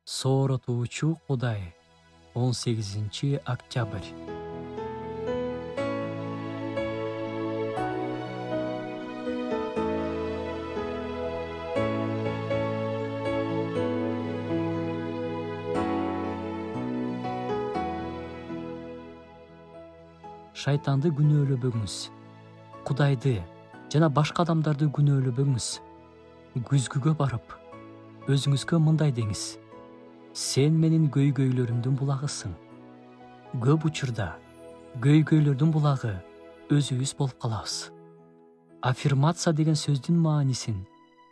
Сооротуучу Кудай 18 октябрь. Шайтанды күнөөлөбөңүз. Кудайды жана башка адамдарды күнөөлөбөңүз. Күзгүгө барып, өзүңүзгө мындай деңиз: сен менин көйгөйлөрүмдүн булагысың. Көп учурда көйгөйлөрдүн булагы өзүбүз болуп калабыз. Аффирмация деген сөздүн маанисин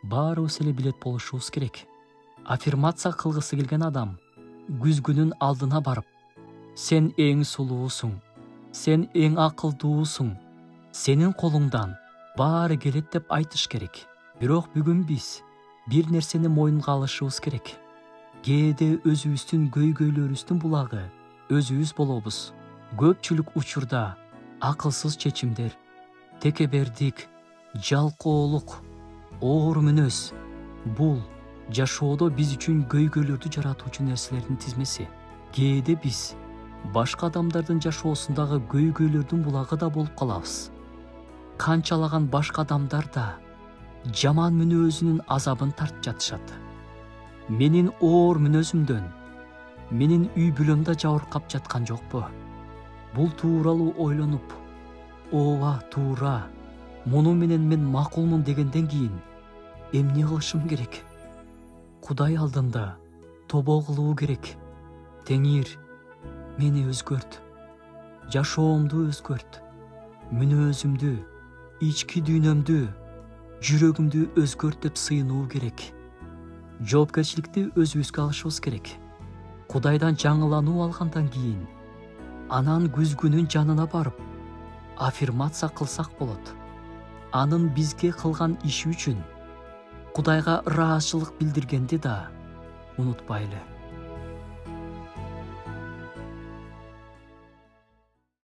баарыбыз эле билет болушубуз керек. Аффирмация кылгысы келген адам күзгүнүн алдына барып: сен эң сулуусуң, сен эң акылдуусуң, сенин колуңдан баары келет деп айтыш керек. Бирок бүгүн биз бир нерсени моюнга алышыбыз керек. Кээде өзүбүздүн көйгөйлөрүбүздүн булагы өзүбүз болобуз. Көпчүлүк учурда акылсыз чечимдер, текебердик, жалкоолук, оор мүнөз бул жашоодо биз үчүн көйгөйлөрдү жаратуучу нерселердин тизмеси. Кээде биз башка адамдардын жашоосундагы көйгөйлөрдүн булагы да болуп калабыз. Канчалаган башка адамдар да жаман мүнөзүнүн азабын тартып жатышат. Менин оор мүнөзүмдөн менин үй бүлөм да жабыркап жаткан жокпу? Бул тууралуу ойлонуп, ооба туура, муну менен мен макулмун дегенден кийин эмне кылышым керек? Кудай алдында тобо кылуу керек. Теңир, мени өзгөрт, жашоомду өзгөрт, мүнөзүмдү, ички дүйнөмдү, жүрөгүмдү өзгөрт деп сыйынуу керек. Жоопкерчиликти өзүбүзгө алышыбыз керек. Кудайдан жаңылануу алгандан кийин анан күзгүнүн жанына барып аффирмация кылсак болот. Анын бизге кылган иши үчүн Кудайга ыраазычылык билдиргенди да унутпайлы.